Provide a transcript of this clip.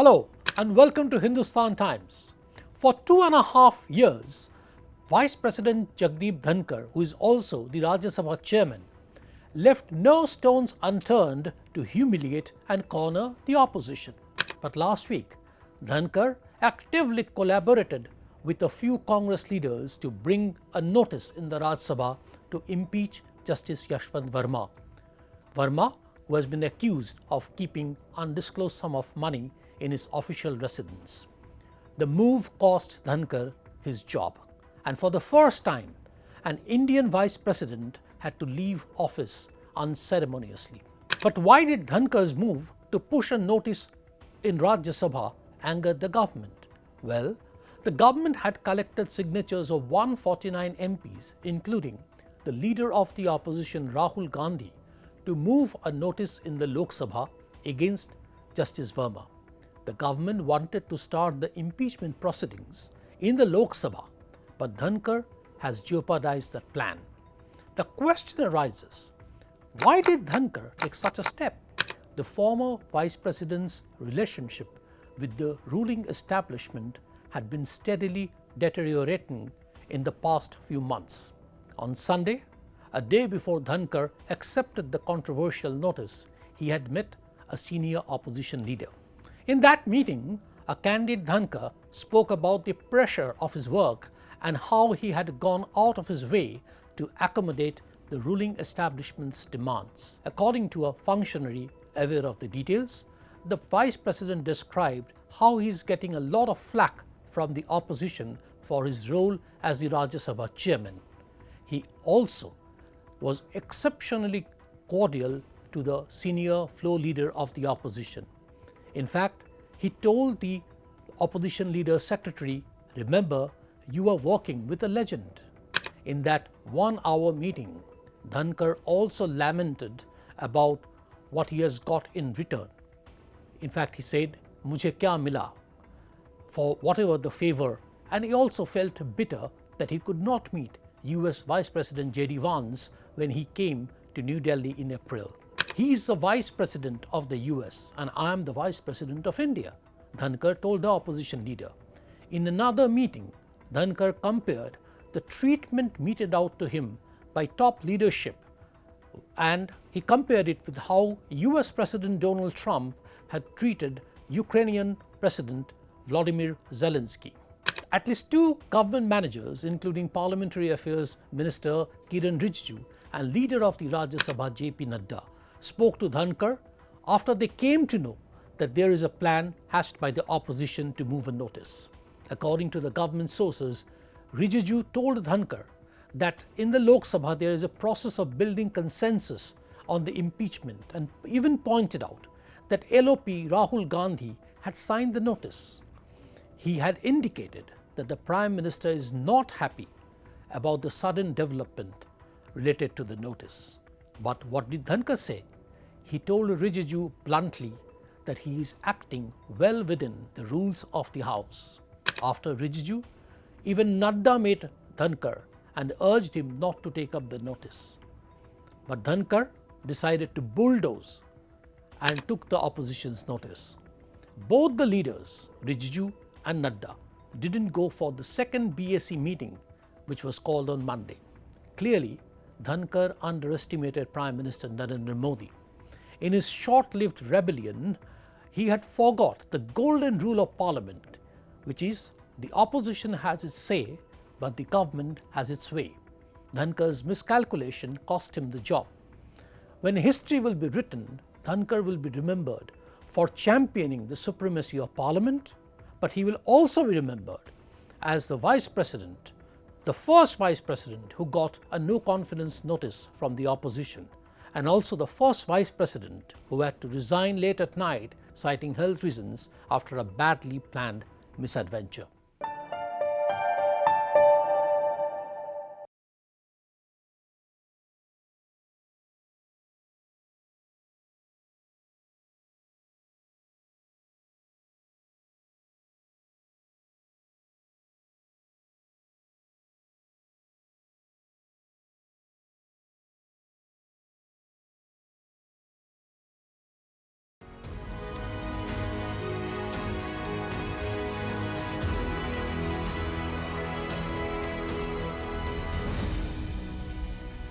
Hello and welcome to Hindustan Times. For 2.5 years, Vice President Jagdeep Dhankhar, who is also the Rajya Sabha Chairman, left no stones unturned to humiliate and corner the opposition. But last week, Dhankhar actively collaborated with a few Congress leaders to bring a notice in the Rajya Sabha to impeach Justice Yashwant Varma. Varma, who has been accused of keeping undisclosed sum of money in his official residence. The move cost Dhankhar his job, and for the first time, an Indian Vice President had to leave office unceremoniously. But why did Dhankhar's move to push a notice in Rajya Sabha anger the government? Well, the government had collected signatures of 149 MPs, including the leader of the opposition Rahul Gandhi, to move a notice in the Lok Sabha against Justice Varma. The government wanted to start the impeachment proceedings in the Lok Sabha, but Dhankhar has jeopardized that plan. The question arises, why did Dhankhar take such a step? The former Vice President's relationship with the ruling establishment had been steadily deteriorating in the past few months. On Sunday, a day before Dhankhar accepted the controversial notice, he had met a senior opposition leader. In that meeting, a candid Dhankhar spoke about the pressure of his work and how he had gone out of his way to accommodate the ruling establishment's demands. According to a functionary aware of the details, the Vice President described how he is getting a lot of flack from the opposition for his role as the Rajya Sabha Chairman. He also was exceptionally cordial to the senior floor leader of the opposition. In fact, he told the opposition leader's secretary, "Remember, you are working with a legend." In that 1-hour meeting, Dhankhar also lamented about what he has got in return. In fact, he said, "Mujhe kya mila?" for whatever the favor, and he also felt bitter that he could not meet US Vice President JD Vance when he came to New Delhi in April. "He is the Vice President of the US and I am the Vice President of India," Dhankhar told the opposition leader. In another meeting, Dhankhar compared the treatment meted out to him by top leadership, and he compared it with how US President Donald Trump had treated Ukrainian President Volodymyr Zelensky. At least 2 government managers, including Parliamentary Affairs Minister Kiran Rijiju and leader of the Rajya Sabha JP Nadda, spoke to Dhankhar after they came to know that there is a plan hatched by the opposition to move a notice. According to the government sources, Rijiju told Dhankhar that in the Lok Sabha there is a process of building consensus on the impeachment, and even pointed out that LOP Rahul Gandhi had signed the notice. He had indicated that the Prime Minister is not happy about the sudden development related to the notice. But what did Dhankhar say? He told Rijiju bluntly that he is acting well within the rules of the House. After Rijiju, even Nadda met Dhankhar and urged him not to take up the notice. But Dhankhar decided to bulldoze and took the opposition's notice. Both the leaders, Rijiju and Nadda, didn't go for the second BSC meeting, which was called on Monday. Clearly, Dhankhar underestimated Prime Minister Narendra Modi. In his short-lived rebellion, he had forgot the golden rule of Parliament, which is the opposition has its say, but the government has its way. Dhankhar's miscalculation cost him the job. When history will be written, Dhankhar will be remembered for championing the supremacy of Parliament, but he will also be remembered as the Vice President, the first Vice President who got a no-confidence notice from the opposition, and also the first Vice President who had to resign late at night citing health reasons after a badly planned misadventure.